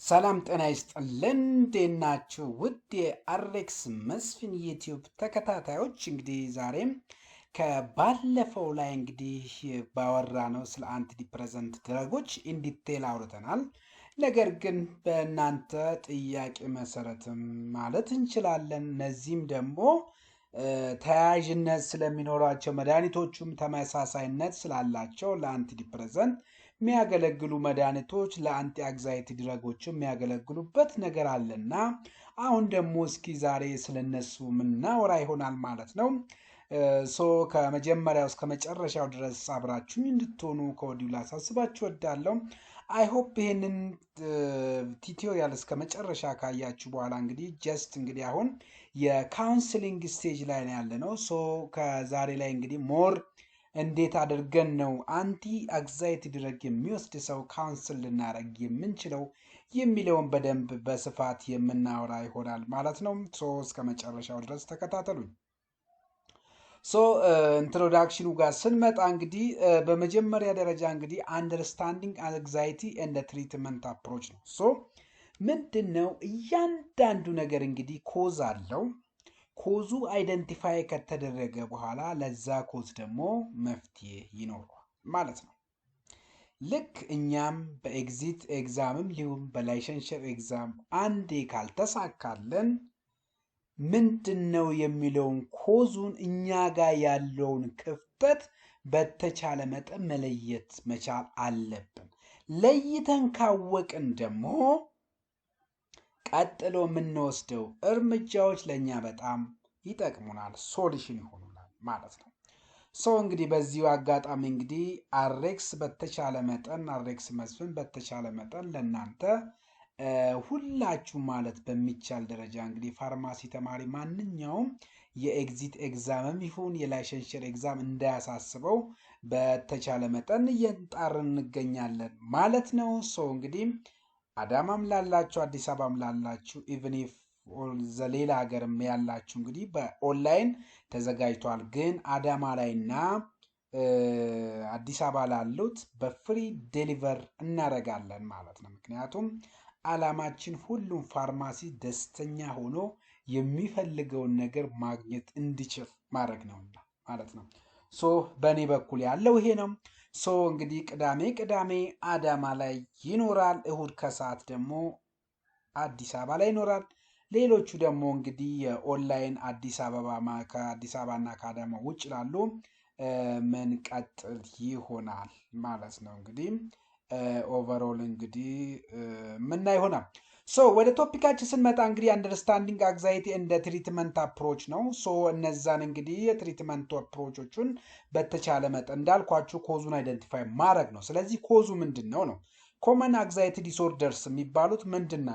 ሰላም ጤና ይስጥልን እንዴት ናችሁ? ውድ የአሬክስ መስፍን ዩቲዩብ ተከታታዮች እንግዲህ ዛሬም ከባለፈው ላይ እንግዲህ ባወራ ነው ስለ አንቲ ዲፕሬሰንት ድረጎች ኢንዲቴል አውርተናል። ነገር ግን በእናንተ ጥያቄ መሰረትም ማለት እንችላለን እነዚህም ደግሞ ተያያዥነት ስለሚኖራቸው መድኃኒቶቹም ተመሳሳይነት ስላላቸው ለአንቲ ዲፕሬሰንት የሚያገለግሉ መድኃኒቶች ለአንቲ አንግዛይቲ ድረጎችም የሚያገለግሉበት ነገር አለና አሁን ደግሞ እስኪ ዛሬ ስለነሱ ምናወራ ይሆናል ማለት ነው። ከመጀመሪያው እስከ መጨረሻው ድረስ አብራችሁኝ እንድትሆኑ ከወዲሁ ላሳስባችሁ እወዳለሁ። አይሆፕ ይህንን ቲዩቶሪያል እስከ መጨረሻ ካያችሁ በኋላ እንግዲህ ጀስት እንግዲህ አሁን የካውንስሊንግ ስቴጅ ላይ ነው ያለ ነው። ከዛሬ ላይ እንግዲህ ሞር እንዴት አድርገን ነው አንቲ አንግዛይቲ ድረግ የሚወስድ ሰው ካውንስል ልናደርግ የምንችለው የሚለውን በደንብ በስፋት የምናወራ ይሆናል ማለት ነው። እስከ መጨረሻው ድረስ ተከታተሉኝ። ኢንትሮዳክሽኑ ጋር ስንመጣ እንግዲህ በመጀመሪያ ደረጃ እንግዲህ አንደርስታንዲንግ አንግዛይቲ ኤንድ ትሪትመንት አፕሮች ነው። ምንድን ነው እያንዳንዱ ነገር እንግዲህ ኮዝ አለው። ኮዙ አይደንቲፋይ ከተደረገ በኋላ ለዛ ኮዝ ደግሞ መፍትሄ ይኖረዋል ማለት ነው። ልክ እኛም በኤግዚት ኤግዛምም ሊሁን በላይሰንሸር ኤግዛም አንዴ ካልተሳካለን ምንድን ነው የሚለውን ኮዙን እኛ ጋር ያለውን ክፍተት በተቻለ መጠን መለየት መቻል አለብን። ለይተን ካወቅን ደግሞ ቀጥሎ የምንወስደው እርምጃዎች ለእኛ በጣም ይጠቅሙናል፣ ሶሉሽን ይሆኑናል ማለት ነው። እንግዲህ በዚሁ አጋጣሚ እንግዲህ አሬክስ መስፍን በተቻለ መጠን ለእናንተ ሁላችሁ ማለት በሚቻል ደረጃ እንግዲህ ፋርማሲ ተማሪ ማንኛውም የኤግዚት ኤግዛምም ይሁን የላይሰንሸር ኤግዛም እንዳያሳስበው በተቻለ መጠን እየጣርን እንገኛለን ማለት ነው። እንግዲህ አዳማም ላላችሁ አዲስ አበባም ላላችሁ ኢቭን ኢፍ ዘሌላ ሀገርም ያላችሁ እንግዲህ በኦንላይን ተዘጋጅቷል። ግን አዳማ ላይና አዲስ አበባ ላሉት በፍሪ ዴሊቨር እናደርጋለን ማለት ነው። ምክንያቱም አላማችን ሁሉም ፋርማሲ ደስተኛ ሆኖ የሚፈልገውን ነገር ማግኘት እንዲችል ማድረግ ነው ማለት ነው። በእኔ በኩል ያለው ይሄ ነው። እንግዲህ ቅዳሜ አዳማ ላይ ይኖራል። እሁድ ከሰዓት ደግሞ አዲስ አበባ ላይ ይኖራል። ሌሎቹ ደግሞ እንግዲህ የኦንላይን ከአዲስ አበባና ከአዳማ ውጭ ላሉ መንቀጥል ይሆናል ማለት ነው። እንግዲህ ኦቨርኦል እንግዲህ ምና ይሆናል። ወደ ቶፒካችን ስንመጣ እንግዲህ አንደርስታንዲንግ አንግዛይቲ እንደ ትሪትመንት አፕሮች ነው። እነዛን እንግዲህ የትሪትመንት አፕሮቾቹን በተቻለ መጠን እንዳልኳችሁ ኮዙን አይደንቲፋይ ማድረግ ነው። ስለዚህ ኮዙ ምንድን ነው? ኮመን አንግዛይቲ ዲስኦርደርስ የሚባሉት ምንድን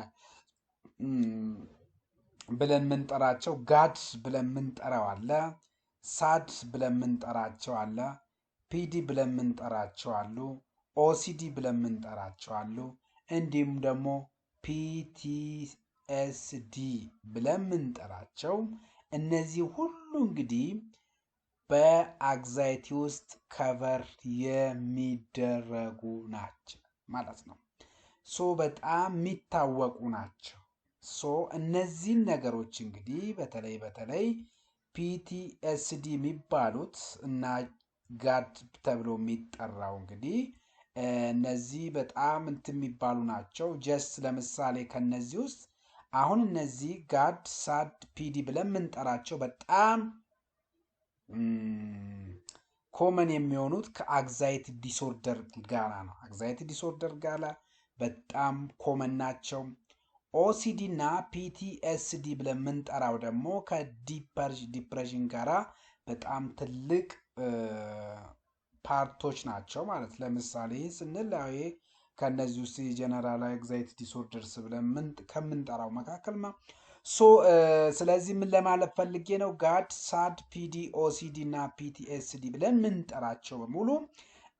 ብለን ምንጠራቸው ጋድ ብለን ምንጠራው አለ፣ ሳድ ብለን ምንጠራቸው አለ፣ ፒዲ ብለን ምንጠራቸው አሉ፣ ኦሲዲ ብለን ምንጠራቸው አሉ፣ እንዲሁም ደግሞ ፒቲኤስዲ ብለን ምንጠራቸው። እነዚህ ሁሉ እንግዲህ በአንግዛይቲ ውስጥ ከቨር የሚደረጉ ናቸው ማለት ነው። በጣም የሚታወቁ ናቸው። እነዚህን ነገሮች እንግዲህ በተለይ ፒቲኤስዲ የሚባሉት እና ጋድ ተብሎ የሚጠራው እንግዲህ እነዚህ በጣም የሚባሉ ናቸው። ጀስት ለምሳሌ ከነዚህ ውስጥ አሁን እነዚህ ጋድ፣ ሳድ፣ ፒዲ ብለን የምንጠራቸው በጣም ኮመን የሚሆኑት ከአንግዛይቲ ዲስኦርደር ጋር ነው። አንግዛይቲ ዲስኦርደር ጋር በጣም ኮመን ናቸው። ኦሲዲ እና ፒቲኤስዲ ብለን የምንጠራው ደግሞ ከዲፕሬሽን ጋራ በጣም ትልቅ ፓርቶች ናቸው ማለት። ለምሳሌ ስንል ከነዚህ ውስጥ የጀነራል አንግዛይቲ ዲስኦርደርስ ብለን ከምንጠራው መካከል ስለዚህ ምን ለማለት ፈልጌ ነው? ጋድ፣ ሳድ፣ ፒዲ፣ ኦሲዲ እና ፒቲኤስዲ ብለን ምንጠራቸው በሙሉ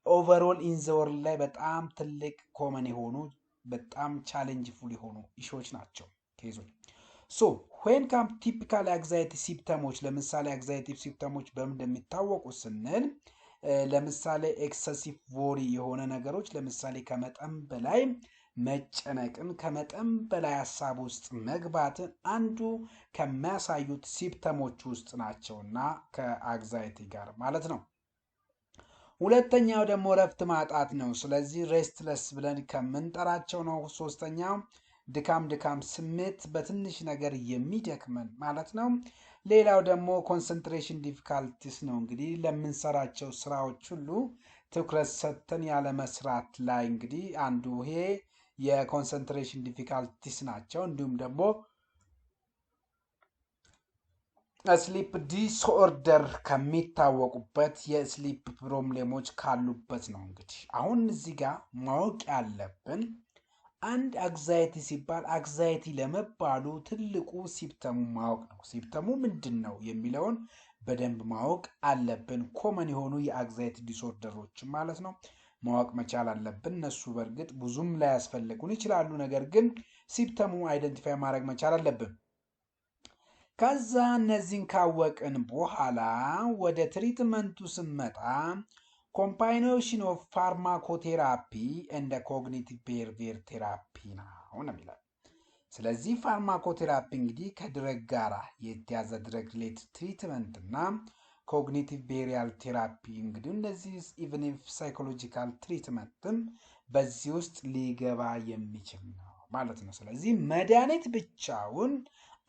ኦቨርኦል ኢንዘወርልድ ላይ በጣም ትልቅ ኮመን የሆኑ በጣም ቻሌንጅፉል የሆኑ ኢሹዎች ናቸው ኬዞች። ዌን ካም ቲፒካል አንግዛይቲ ሲምፕተሞች፣ ለምሳሌ አንግዛይቲ ሲምፕተሞች በምን እንደሚታወቁ ስንል ለምሳሌ ኤክሰሲቭ ዎሪ የሆነ ነገሮች፣ ለምሳሌ ከመጠን በላይ መጨነቅን ከመጠን በላይ ሀሳብ ውስጥ መግባትን አንዱ ከሚያሳዩት ሲምፕተሞች ውስጥ ናቸውና ከአንግዛይቲ ጋር ማለት ነው። ሁለተኛው ደግሞ እረፍት ማጣት ነው። ስለዚህ ሬስትለስ ብለን ከምንጠራቸው ነው። ሶስተኛው ድካም ስሜት፣ በትንሽ ነገር የሚደክመን ማለት ነው። ሌላው ደግሞ ኮንሰንትሬሽን ዲፊካልቲስ ነው። እንግዲህ ለምንሰራቸው ስራዎች ሁሉ ትኩረት ሰጥተን ያለ መስራት ላይ እንግዲህ አንዱ ይሄ የኮንሰንትሬሽን ዲፊካልቲስ ናቸው። እንዲሁም ደግሞ ስሊፕ ዲስኦርደር ከሚታወቁበት የስሊፕ ፕሮብሌሞች ካሉበት ነው። እንግዲህ አሁን እዚህ ጋር ማወቅ ያለብን አንድ አንግዛይቲ ሲባል አንግዛይቲ ለመባሉ ትልቁ ሲምፕተሙ ማወቅ ነው። ሲምፕተሙ ምንድን ነው የሚለውን በደንብ ማወቅ አለብን። ኮመን የሆኑ የአንግዛይቲ ዲስኦርደሮች ማለት ነው ማወቅ መቻል አለብን። እነሱ በእርግጥ ብዙም ላያስፈልጉን ይችላሉ፣ ነገር ግን ሲምፕተሙ አይደንቲፋይ ማድረግ መቻል አለብን። ከዛ እነዚህን ካወቅን በኋላ ወደ ትሪትመንቱ ስንመጣ ኮምባይኔሽን ኦፍ ፋርማኮቴራፒ እንደ ኮግኒቲቭ ቢሄቪየር ቴራፒ ነው የሚለው። ስለዚህ ፋርማኮቴራፒ እንግዲህ ከድረግ ጋር የተያዘ ድረግ ሪሌትድ ትሪትመንት እና ኮግኒቲቭ ቢሄቪየራል ቴራፒ እንግዲህ እነዚህ ኢቨን ሳይኮሎጂካል ትሪትመንትም በዚህ ውስጥ ሊገባ የሚችል ነው ማለት ነው። ስለዚህ መድኃኒት ብቻውን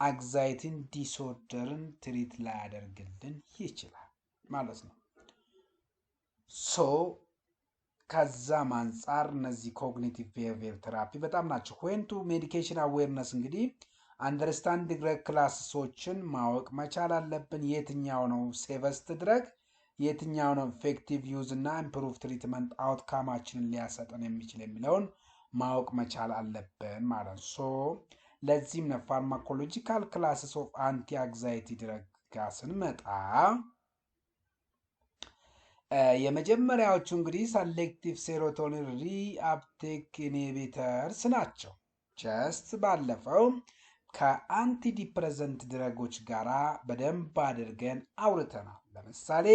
አንግዛይቲን ዲስኦርደርን ትሪት ላያደርግልን ይችላል ማለት ነው። ሶ ከዛም አንጻር እነዚህ ኮግኒቲቭ ቢሄቪየር ቴራፒ በጣም ናቸው። ዌንቱ ሜዲኬሽን አዌርነስ እንግዲህ አንደርስታንድ ድረግ ክላስሶችን ማወቅ መቻል አለብን። የትኛው ነው ሴቨስት ድረግ፣ የትኛው ነው ኢፌክቲቭ ዩዝ እና ኢምፕሩቭ ትሪትመንት አውትካማችንን ሊያሰጠን የሚችል የሚለውን ማወቅ መቻል አለብን ማለት ነው። ሶ ለዚህም ነው ፋርማኮሎጂካል ክላስስ ኦፍ አንቲ አንግዛይቲ ድረግ ጋር ስንመጣ የመጀመሪያዎቹ እንግዲህ ሰሌክቲቭ ሴሮቶኒን ሪአፕቴክ ኢንሂቢተርስ ናቸው። ጀስት ባለፈው ከአንቲ ዲፕሬሰንት ድረጎች ጋር በደንብ አድርገን አውርተናል። ለምሳሌ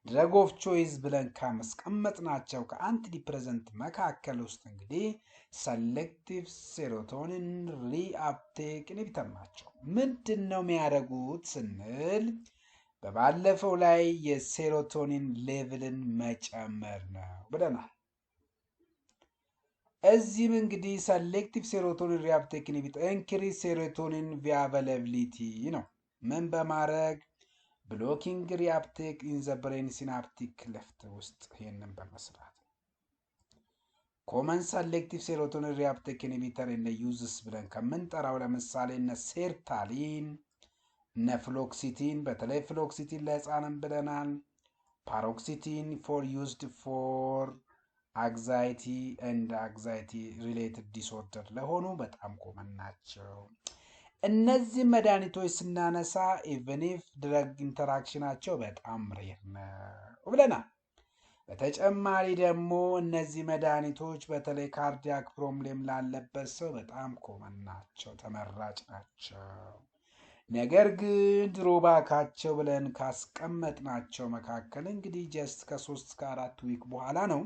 ድረግ ኦፍ ቾይስ ብለን ካስቀመጥናቸው ከአንቲ ዲፕሬሰንት መካከል ውስጥ እንግዲህ ሰሌክቲቭ ሴሮቶኒን ሪአፕቴክ ኢንሂቢተር ናቸው። ምንድን ነው የሚያደርጉት ስንል በባለፈው ላይ የሴሮቶኒን ሌቭልን መጨመር ነው ብለናል። እዚህም እንግዲህ ሰሌክቲቭ ሴሮቶኒን ሪአፕቴክ ኢንሂቢተር ኢንክሪዝ ሴሮቶኒን ቪያቢሊቲ ነው። ምን በማድረግ ብሎኪንግ ሪአፕቴክ ኢን ዘ ብሬን ሲናፕቲክ ክሌፍት ውስጥ ይህንን በመስራት ኮመን ሰሌክቲቭ ሴሮቶኒን ሪአፕቴክ ኢንሂቢተር እነ ዩዝስ ብለን ከምንጠራው ለምሳሌ እነ ሴርታሊን እነ ፍሎክሲቲን፣ በተለይ ፍሎክሲቲን ለህፃንም ብለናል። ፓሮክሲቲን ፎር ዩዝድ ፎር አንግዛይቲ ኤንድ አንግዛይቲ ሪሌትድ ዲስኦርደር ለሆኑ በጣም ኮመን ናቸው። እነዚህ መድኃኒቶች ስናነሳ ኢቨን ኢፍ ድረግ ኢንተራክሽናቸው በጣም ሬር ነው ብለናል። በተጨማሪ ደግሞ እነዚህ መድኃኒቶች በተለይ ካርዲያክ ፕሮብሌም ላለበት ሰው በጣም ኮመን ናቸው፣ ተመራጭ ናቸው። ነገር ግን ድሮባካቸው ብለን ካስቀመጥናቸው መካከል እንግዲህ ጀስት ከ3 እስከ 4 ዊክ በኋላ ነው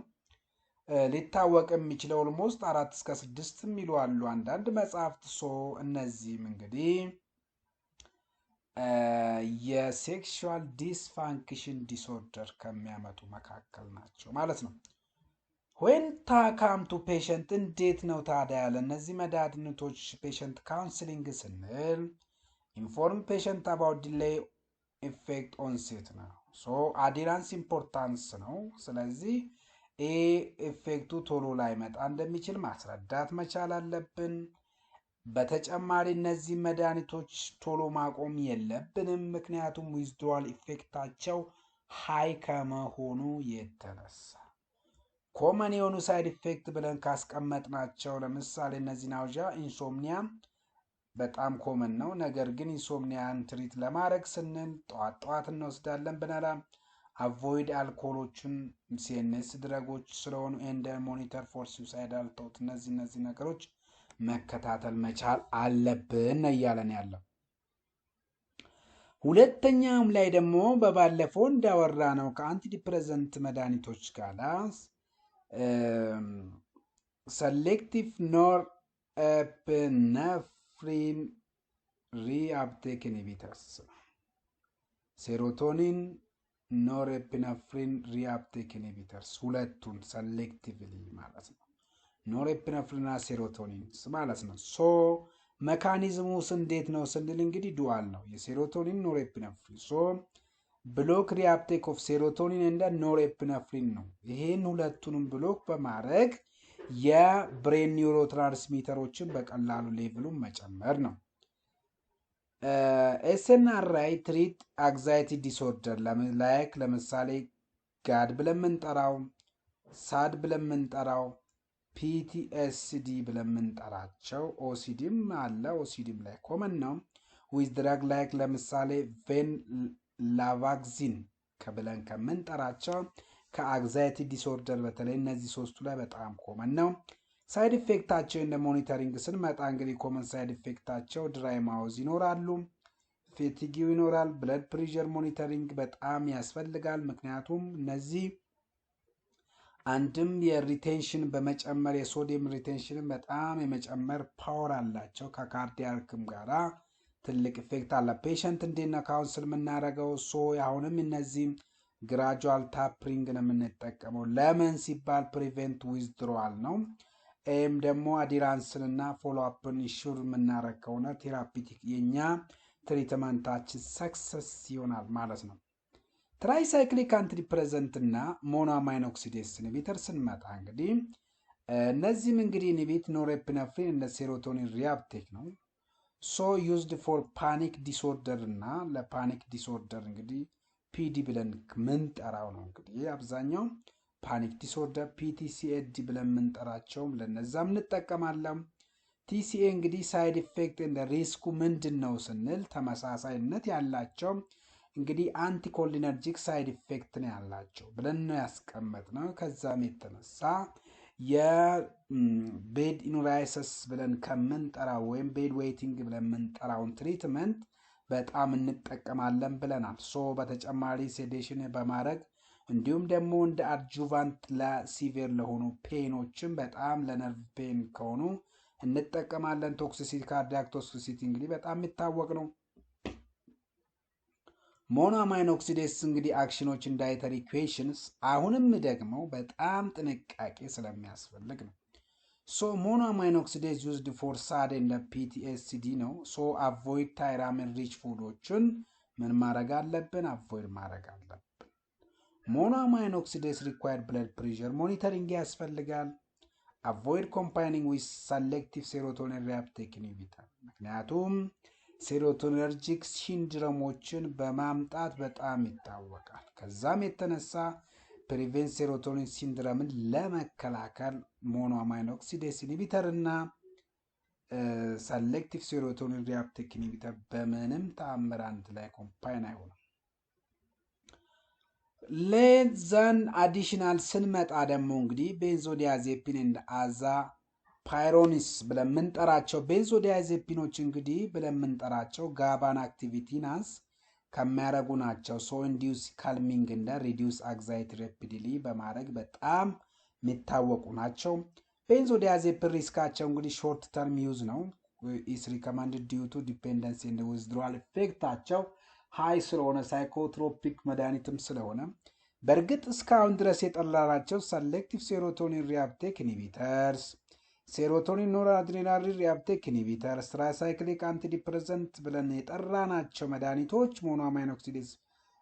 ሊታወቅ የሚችለው። ኦልሞስት 4 እስከ 6 የሚሉ አሉ አንዳንድ መጽሐፍት። ሶ እነዚህም እንግዲህ የሴክሹዋል ዲስፋንክሽን ዲስኦርደር ከሚያመጡ መካከል ናቸው ማለት ነው። ዌን ታካምቱ ፔሸንት እንዴት ነው ታዲያ ያለ እነዚህ መድኃኒቶች ፔሸንት ካውንስሊንግ ስንል ኢንፎርም ፔሸንት አባውት ዲሌይ ኢፌክት ኦንሴት ነው። ሶ አዲራንስ ኢምፖርታንስ ነው። ስለዚህ ኢፌክቱ ቶሎ ላይመጣ እንደሚችል ማስረዳት መቻል አለብን። በተጨማሪ እነዚህ መድኃኒቶች ቶሎ ማቆም የለብንም፣ ምክንያቱም ዊዝድሮዋል ኢፌክታቸው ሃይ ከመሆኑ የተነሳ። ኮመን የሆኑ ሳይድ ኢፌክት ብለን ካስቀመጥናቸው ለምሳሌ እነዚህ ናውዣ፣ ኢንሶምኒያ በጣም ኮመን ነው። ነገር ግን ኢንሶምኒያን ትሪት ለማድረግ ስንል ጠዋት ጠዋት እንወስዳለን ብናላ አቮይድ አልኮሎችን ሲኤንኤስ ድረጎች ስለሆኑ ኤንድ ሞኒተር ፎር ሱሳይዳል ቶት እነዚህ ነገሮች መከታተል መቻል አለብን እያለን ያለው። ሁለተኛውም ላይ ደግሞ በባለፈው እንዳወራ ነው ከአንቲ ዲፕሬሰንት መድኃኒቶች ጋር selective norepinephrine reuptake inhibitors ሴሮቶኒን ኖሬፒነፍሪን ሪአፕቴክ ኢንሂቢተርስ ሁለቱን ሰሌክቲቭሊ ማለት ነው። ኖሬፒነፍሪንና ሴሮቶኒንስ ማለት ነው። ሶ መካኒዝሙስ እንዴት ነው ስንል እንግዲህ ዱዋል ነው። የሴሮቶኒን ኖሬፒነፍሪን ሶ ብሎክ ሪአፕቴክ ኦፍ ሴሮቶኒን እንደ ኖሬፒነፍሪን ነው። ይሄን ሁለቱንም ብሎክ በማድረግ የብሬን ኒውሮ ትራንስሚተሮችን በቀላሉ ሌቭሉን መጨመር ነው። ኤስኤንአርአይ ትሪት አንግዛይቲ ዲስኦርደር ላይክ ለምሳሌ ጋድ ብለን የምንጠራው፣ ሳድ ብለን የምንጠራው፣ ፒቲኤስዲ ብለን የምንጠራቸው፣ ኦሲዲም አለ። ኦሲዲም ላይ ኮመን ነው። ዊዝ ድራግ ላይክ ለምሳሌ ቬን ላቫክሲን ብለን ከምንጠራቸው ከአንግዛይቲ ዲስኦርደር በተለይ እነዚህ ሶስቱ ላይ በጣም ኮመን ነው። ሳይድ ኢፌክታቸው እንደ ሞኒተሪንግ ስንመጣ እንግዲህ ኮመን ሳይድ ኢፌክታቸው ድራይ ማውዝ ይኖራሉ፣ ፌቲጊው ይኖራል። ብለድ ፕሬሸር ሞኒተሪንግ በጣም ያስፈልጋል። ምክንያቱም እነዚህ አንድም የሪቴንሽን በመጨመር የሶዲየም ሪቴንሽንን በጣም የመጨመር ፓወር አላቸው። ከካርዲያክም ጋራ ትልቅ ኢፌክት አለ። ፔሸንት እንዴት ነው ካውንስል የምናደርገው? አሁንም እነዚህ ግራጁዋል ታፕሪንግ ነው የምንጠቀመው። ለምን ሲባል ፕሪቬንት ዊዝድሮዋል ነው። ይህም ደግሞ አዲራንስን እና ፎሎአፕን ኢሹር የምናደርግ ከሆነ ቴራፒቲክ የኛ ትሪትመንታችን ሰክሰስ ይሆናል ማለት ነው። ትራይሳይክሊክ አንቲዲፕሬዘንት እና ሞኖአማይን ኦክሲዴስ ኢንሂቢተር ስንመጣ እንግዲህ እነዚህም እንግዲህ ኢንሂቢት ኖሬፒነፍሪን እንደ ሴሮቶኒን ሪአፕቴክ ነው። ሶ ዩዝድ ፎር ፓኒክ ዲስኦርደር እና ለፓኒክ ዲስኦርደር እንግዲህ ፒዲ ብለን ምንጠራው ነው። እንግዲህ አብዛኛው ፓኒክ ዲስኦርደር ፒቲሲኤዲ ብለን ምንጠራቸውም ለነዛም እንጠቀማለን። ቲሲኤ እንግዲህ ሳይድ ኢፌክት እንደ ሪስኩ ምንድን ነው ስንል ተመሳሳይነት ያላቸው እንግዲህ አንቲኮሊነርጂክ ሳይድ ኢፌክት ነው ያላቸው ብለን ነው ያስቀመጥነው። ከዛም የተነሳ የቤድ ኢኑራይሰስ ብለን ከምንጠራው ወይም ቤድ ዌይቲንግ ብለን ምንጠራውን ትሪትመንት በጣም እንጠቀማለን ብለናል። በተጨማሪ ሴዴሽን በማድረግ እንዲሁም ደግሞ እንደ አድጁቫንት ለሲቪር ለሆኑ ፔኖችን በጣም ለነርቭ ፔን ከሆኑ እንጠቀማለን። ቶክሲሲቲ ካርዲያክ ቶክሲሲቲ እንግዲህ በጣም የሚታወቅ ነው። ሞኖአማይን ኦክሲዴስ እንግዲህ አክሽኖች ዳይተሪ ኢኩዌሽንስ አሁንም ደግሞ በጣም ጥንቃቄ ስለሚያስፈልግ ነው። ሞኖአማይን ኦክሲዴስ ዩዝድ ፎር ሳድ እንደ ፒቲኤስዲ ነው። አቮይድ ታይራሚን ሪች ፉዶችን ምን ማድረግ አለብን? አቮይድ ማድረግ አለብን። ሞኖአማይን ኦክሲዴስ ሪኳየርድ ብለድ ፕሬሸር ሞኒተሪንግ ያስፈልጋል። አቮይድ ኮምባይኒንግ ዊዝ ሰሌክቲቭ ሴሮቶኒን ሪአፕቴክ ኢንሂቢተር ምክንያቱም ሴሮቶነርጂክ ሲንድሮሞችን በማምጣት በጣም ይታወቃል። ከዛም የተነሳ ፕሪቬንት ሴሮቶኒን ሲንድሮምን ለመከላከል ሞኖአማይን ኦክሲዴስ ኢንሂቢተር እና ሰሌክቲቭ ሴሮቶኒን ሪአፕቴክ ኢንሂቢተር በምንም ተአምር አንድ ላይ ኮምባይን አይሆንም። ሌዛን አዲሽናል ስንመጣ ደግሞ እንግዲህ ቤንዞዲያዜፒን እንደ አዛ ፓይሮኒስ ብለን የምንጠራቸው ቤንዞዲያዜፒኖች እንግዲህ ብለን የምንጠራቸው ጋባን አክቲቪቲናስ ከሚያደርጉ ናቸው። ኢንዲዩስ ካልሚንግ እንደ ሪዲዩስ አንግዛይቲ ሬፒድሊ በማድረግ በጣም የሚታወቁ ናቸው። ቤንዞዲያዜፒን ሪስካቸው እንግዲህ ሾርት ተርም ዩዝ ነው። ኢስ ሪኮመንድድ ዲዩ ቱ ዲፔንደንሲ ኤንድ ዊዝድሮዋል ኢፌክታቸው ሃይ ስለሆነ ሳይኮትሮፒክ መድኃኒትም ስለሆነ በእርግጥ እስካሁን ድረስ የጠራናቸው ሰሌክቲቭ ሴሮቶኒን ሪአፕቴክ ኢንሂቢተርስ፣ ሴሮቶኒን ኖርአድሬናሊን ሪአፕቴክ ኢንሂቢተርስ፣ ትራይሳይክሊክ አንቲዲፕሬሰንት ብለን የጠራናቸው መድኃኒቶች ሞኖአማይን ኦክሲዴስ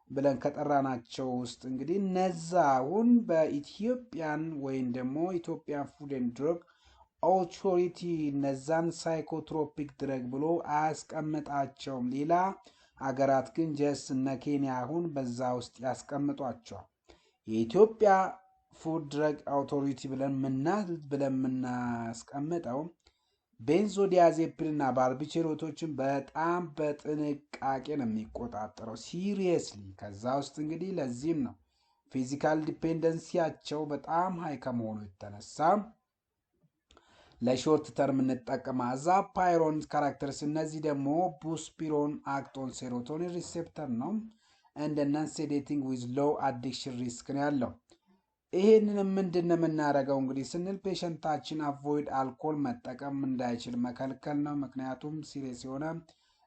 ብለን ከጠራናቸው ውስጥ እንግዲህ እነዛ አሁን በኢትዮጵያን ወይም ደግሞ ኢትዮጵያን ፉድ ኤንድ ድረግ ኦቶሪቲ እነዛን ሳይኮትሮፒክ ድረግ ብሎ አያስቀምጣቸውም። ሌላ አገራት ግን ጀስ እነ ኬንያ አሁን በዛ ውስጥ ያስቀምጧቸዋል። የኢትዮጵያ ፉድ ድረግ አውቶሪቲ ብለን የምናስቀምጠው ቤንዞዲያዜፒን እና ባርቢቼሮቶችን በጣም በጥንቃቄ ነው የሚቆጣጠረው ሲሪየስሊ። ከዛ ውስጥ እንግዲህ ለዚህም ነው ፊዚካል ዲፔንደንሲያቸው በጣም ሃይ ከመሆኑ የተነሳ ለሾርት ተርም እንጠቀማ አዛ ፓይሮን ካራክተርስ። እነዚህ ደግሞ ቡስፒሮን አክቶን ሴሮቶኒን ሪሴፕተር ነው። እንደ ነን ሴዴቲንግ ዊዝ ሎው አዲክሽን ሪስክ ነው ያለው። ይሄንን ምንድነው የምናደርገው እንግዲህ ስንል ፔሸንታችን አቮይድ አልኮል መጠቀም እንዳይችል መከልከል ነው። ምክንያቱም ሲሪየስ የሆነ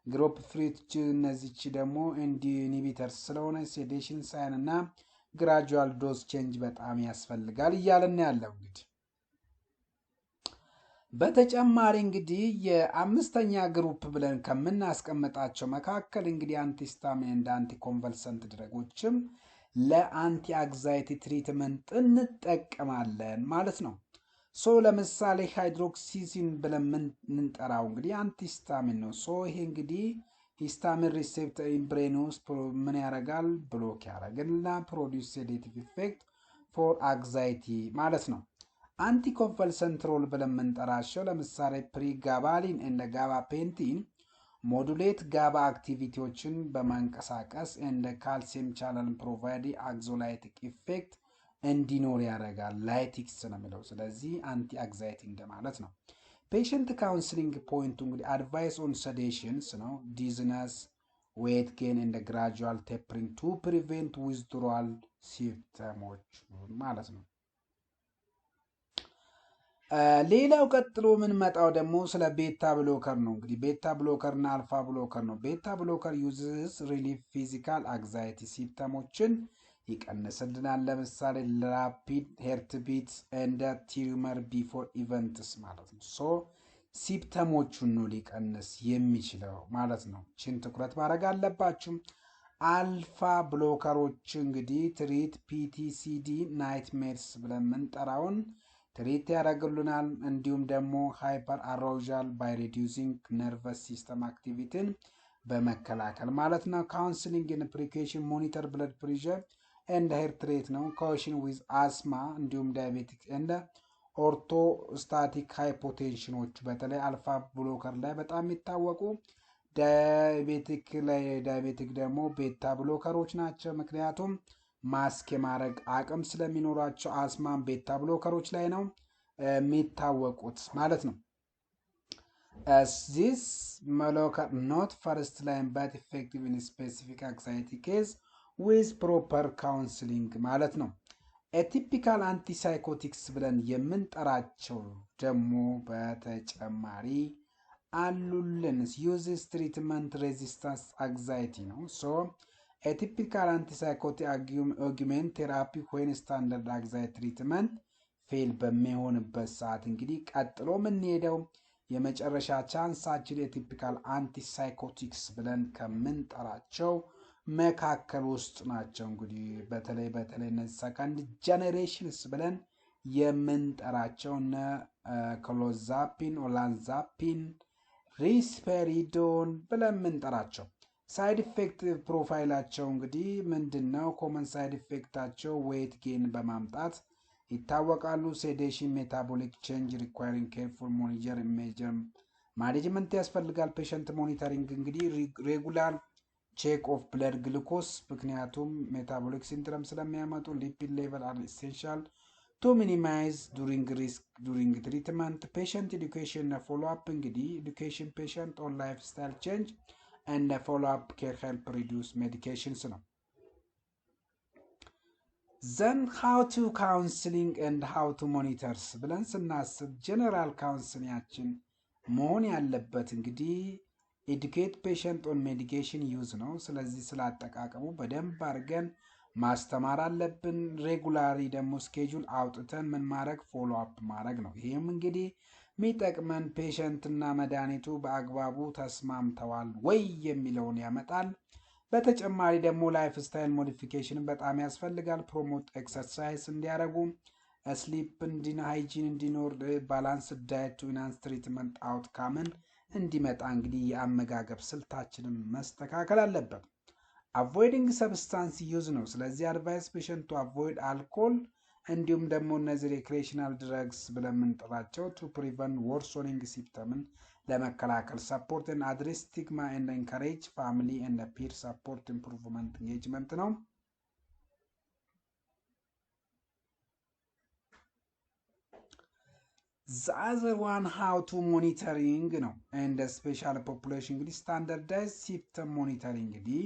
ግሩፕ ፍሪች እነዚች ደግሞ ኢንሂቢተርስ ስለሆነ ሴዴሽን ሳይን እና ግራጁዋል ዶዝ ቼንጅ በጣም ያስፈልጋል እያለን ያለው እንግዲህ በተጨማሪ እንግዲህ የአምስተኛ ግሩፕ ብለን ከምናስቀምጣቸው መካከል እንግዲህ አንቲስታሚን እንደ አንቲኮንቨልሰንት ድረጎችም ለአንቲ አግዛይቲ ትሪትመንት እንጠቀማለን ማለት ነው። ሶ ለምሳሌ ሃይድሮክሲሲን ብለን የምንጠራው እንግዲህ አንቲስታሚን ነው። ሶ ይሄ እንግዲህ ሂስታሚን ሪሴፕተር ብሬን ውስጥ ምን ያደርጋል? ብሎክ ያደርግና ፕሮዲውስ ሴዴቲቭ ኢፌክት ፎር አግዛይቲ ማለት ነው። አንቲኮንቨልሰንት ሮል ብለን የምንጠራቸው ለምሳሌ ፕሪጋባሊን እንደ ጋባፔንቲን ሞዱሌት ጋባ አክቲቪቲዎችን በማንቀሳቀስ እንደ ካልሲየም ቻናል ፕሮቫይድ አግዞላይቲክ ኢፌክት እንዲኖር ያደርጋል። ላይቲክስ ነው የሚለው። ስለዚህ አንቲ አግዛይቲ እንደማለት ነው። ፔሽንት ካውንስሊንግ ፖይንቱ እንግዲህ አድቫይስ ኦን ሰዴሽንስ ነው። ዲዝነስ ዌት ጌን እንደ ግራጁዋል ቴፕሪንግ ቱ ፕሪቬንት ዊዝድሮዋል ሲምፕተሞች ማለት ነው። ሌላው ቀጥሎ የምንመጣው ደግሞ ስለ ቤታ ብሎከር ነው። እንግዲህ ቤታ ብሎከር እና አልፋ ብሎከር ነው። ቤታ ብሎከር ዩዝስ ሪሊፍ ፊዚካል አግዛይቲ ሲምፕተሞችን ይቀንስልናል። ለምሳሌ ራፒድ ሄርት ቢት እንደ ቲዩመር ቢፎር ኢቨንትስ ማለት ነው። ሶ ሲምፕተሞቹን ነው ሊቀንስ የሚችለው ማለት ነው። ችን ትኩረት ማድረግ አለባችሁ። አልፋ ብሎከሮች እንግዲህ ትሪት ፒቲሲዲ ናይትሜርስ ብለን የምንጠራውን ትሪት ያደርግሉናል። እንዲሁም ደግሞ ሃይፐር አሮዣል ባይ ሪዲዩሲንግ ነርቨስ ሲስተም አክቲቪቲን በመከላከል ማለት ነው። ካውንስሊንግ ኢን ፕሪኬሽን ሞኒተር ብለድ ፕሬሸር ኤንድ ሄርት ሬት ነው። ካውሽን ዊዝ አስማ እንዲሁም ዳያቤቲክ ኤንድ ኦርቶስታቲክ ሃይፖቴንሽኖች በተለይ አልፋ ብሎከር ላይ በጣም የሚታወቁ ዳያቤቲክ ደግሞ ቤታ ብሎከሮች ናቸው። ምክንያቱም ማስክ የማድረግ አቅም ስለሚኖራቸው አስማን ቤታ ብሎከሮች ላይ ነው የሚታወቁት ማለት ነው። ዚስ ብሎከር ኖት ፈርስት ላይን በት ኢፌክቲቭ ኢን ስፔሲፊክ አንክሳይቲ ኬዝ ዊዝ ፕሮፐር ካውንስሊንግ ማለት ነው። ኤቲፒካል አንቲሳይኮቲክስ ብለን የምንጠራቸው ደግሞ በተጨማሪ አሉልን። ዩዝስ ትሪትመንት ሬዚስታንስ አንክሳይቲ ነው። ሶ ኤቲፒካል አንቲሳይኮቲክ አርጊመንት ቴራፒ ዌን ስታንዳርድ አንክሳይቲ ትሪትመንት ፌል በሚሆንበት ሰዓት እንግዲህ ቀጥሎ የምንሄደው የመጨረሻ ቻንሳችን ኤቲፒካል አንቲሳይኮቲክስ ብለን ከምንጠራቸው መካከል ውስጥ ናቸው። እንግዲህ በተለይ እነዚህ ሰከንድ ጀኔሬሽንስ ብለን የምንጠራቸው እነ ክሎዛፒን፣ ኦላንዛፒን፣ ሪስፔሪዶን ብለን የምንጠራቸው ሳይድ ኢፌክት ፕሮፋይላቸው እንግዲህ ምንድን ነው? ኮመን ሳይድ ኢፌክታቸው ዌት ጌን በማምጣት ይታወቃሉ። ሴዴሽን፣ ሜታቦሊክ ቼንጅ ሪኳሪንግ ኬርፉል ሞኒተር ሜጀር ማኔጅመንት ያስፈልጋል። ፔሸንት ሞኒተሪንግ እንግዲህ ሬጉላር ቼክ ኦፍ ብለድ ግሉኮስ ምክንያቱም ሜታቦሊክ ሲንድረም ስለሚያመጡ ሊፒድ ሌቨል አር ኢሴንሻል ቱ ሚኒማይዝ ዱሪንግ ሪስክ ዱሪንግ ትሪትመንት። ፔሸንት ኤዱኬሽን እና ፎሎ አፕ እንግዲህ ኤዱኬሽን ፔሸንት ኦን ላይፍ ስታይል ቼንጅ and the follow-up care help reduce medications ነው። then how to counseling and how to monitors ብለን ስናስብ ጀነራል ካውንስሊንጋችን መሆን ያለበት እንግዲህ educate patient on medication use ነው። ስለዚህ ስላጠቃቀሙ በደንብ አድርገን ማስተማር አለብን። ሬጉላሪ ደግሞ ስኬጁል አውጥተን ምን ማድረግ ፎሎ አፕ ማድረግ ነው። ይህም እንግዲህ የሚጠቅመን ፔሸንት እና መድኃኒቱ በአግባቡ ተስማምተዋል ወይ የሚለውን ያመጣል። በተጨማሪ ደግሞ ላይፍ ስታይል ሞዲፊኬሽን በጣም ያስፈልጋል። ፕሮሞት ኤክሰርሳይዝ እንዲያደርጉ፣ ስሊፕ ሃይጂን እንዲኖር፣ ባላንስ ዳየት ቱ ኢንሃንስ ትሪትመንት አውትካምን እንዲመጣ እንግዲህ የአመጋገብ ስልታችንን መስተካከል አለበት። አቮይዲንግ ሰብስታንስ ዩዝ ነው። ስለዚህ አድቫይስ ፔሸንት ቱ አቮይድ አልኮል እንዲሁም ደግሞ እነዚህ ሪክሬሽናል ድረግስ ብለን የምንጠራቸው ቱ ፕሪቨንት ወርሶኒንግ ሲምፕተምን ለመከላከል ሰፖርት ኤንድ አድሬስ ስቲግማ ኤንድ ኤንካሬጅ ፋሚሊ ኤንድ ፒር ሰፖርት ኢምፕሩቭመንት ኤንጌጅመንት ነው። The other one how to monitoring ነው and special population እንግዲህ standardized symptom monitoring እንግዲህ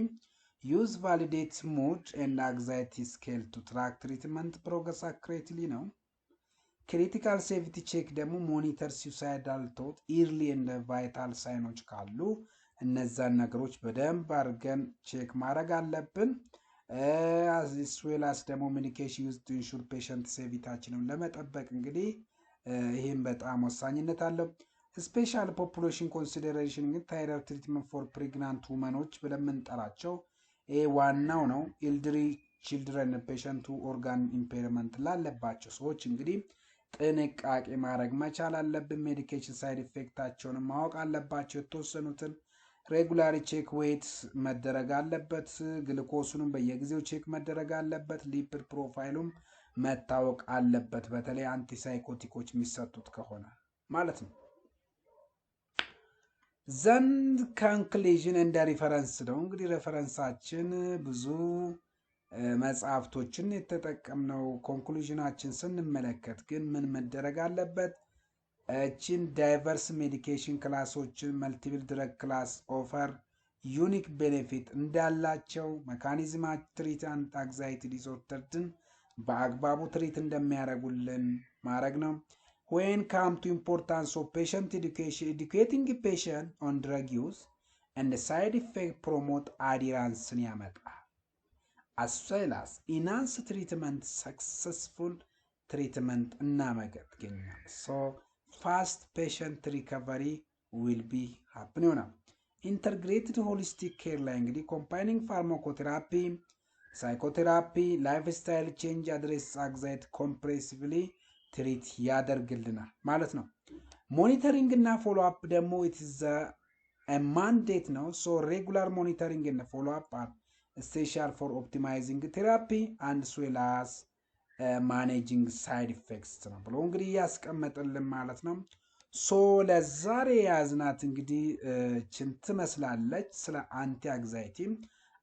use validate mood and anxiety scale to track treatment progress accurately ነው። ክሪቲካል ሴፍቲ ቼክ ደግሞ ሞኒተር suicidal thought early and vital ሳይኖች ካሉ እነዛን ነገሮች በደንብ አድርገን ቼክ ማድረግ አለብን። as well as ደግሞ medication used to ensure patient ሴቪታችንን ለመጠበቅ እንግዲህ ይሄን በጣም ወሳኝነት አለው። ስፔሻል ፖፑሌሽን ኮንሲደሬሽን ግን ታይረር ትሪትመንት ፎር ፕሬግናንት ውመኖች ብለን የምንጠራቸው ይሄ ዋናው ነው። ኤልድሪ ቺልድረን ፔሸንቱ ኦርጋን ኢምፔርመንት ላለባቸው ሰዎች እንግዲህ ጥንቃቄ ማድረግ መቻል አለብን። ሜዲኬሽን ሳይድ ኢፌክታቸውን ማወቅ አለባቸው። የተወሰኑትን ሬጉላሪ ቼክ ዌት መደረግ አለበት። ግሉኮሱንም በየጊዜው ቼክ መደረግ አለበት። ሊፒድ ፕሮፋይሉም መታወቅ አለበት። በተለይ አንቲሳይኮቲኮች የሚሰጡት ከሆነ ማለት ነው። ዘንድ ኮንክሉዥን እንደ ሪፈረንስ ነው እንግዲህ ሬፈረንሳችን ብዙ መጽሐፍቶችን የተጠቀምነው። ኮንክሉዥናችን ስንመለከት ግን ምን መደረግ አለበት? እቺን ዳይቨርስ ሜዲኬሽን ክላሶችን መልቲፕል ድረግ ክላስ ኦፈር ዩኒክ ቤኔፊት እንዳላቸው መካኒዝም ትሪት አንዛይቲ ዲስኦርደርን በአግባቡ ትሪት እንደሚያደርጉልን ማድረግ ነው። when come to importance of patient educating patient on drug use and the side effect promote adherence ያመጣል as well as enhance treatment successful treatment እናመገኛል። so fast patient recovery will be happen ይሆናል። integrated holistic care ላይ እንግዲህ combining pharmacotherapy psychotherapy lifestyle change address anxiety comprehensively ትሪት ያደርግልናል ማለት ነው። ሞኒተሪንግ እና ፎሎ አፕ ደግሞ it is a mandate ነው። so regular monitoring and follow up are essential for optimizing therapy and as well as managing side effects ነው ብሎ እንግዲህ ያስቀመጠልን ማለት ነው። so ለዛሬ ያዝናት እንግዲህ ችን ትመስላለች ስለ አንቲ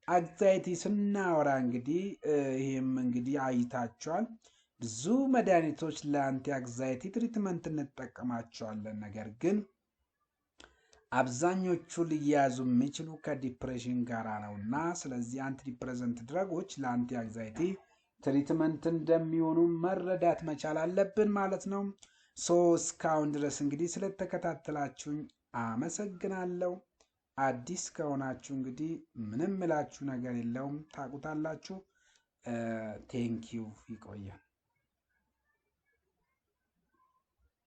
አንዛይቲ ስናወራ እንግዲህ ይሄም እንግዲህ አይታችኋል። ብዙ መድኃኒቶች ለአንቲ አንዛይቲ ትሪትመንት እንጠቀማቸዋለን። ነገር ግን አብዛኞቹ ሊያዙ የሚችሉ ከዲፕሬሽን ጋር ነውና ስለዚህ አንቲ ዲፕሬሰንት ድረጎች ለአንቲ አንዛይቲ ትሪትመንት እንደሚሆኑ መረዳት መቻል አለብን ማለት ነው። እስካሁን ድረስ እንግዲህ ስለተከታተላችሁኝ አመሰግናለሁ። አዲስ ከሆናችሁ እንግዲህ ምንም ምላችሁ ነገር የለውም ታቁታላችሁ። ቴንክ ዩ። ይቆያል።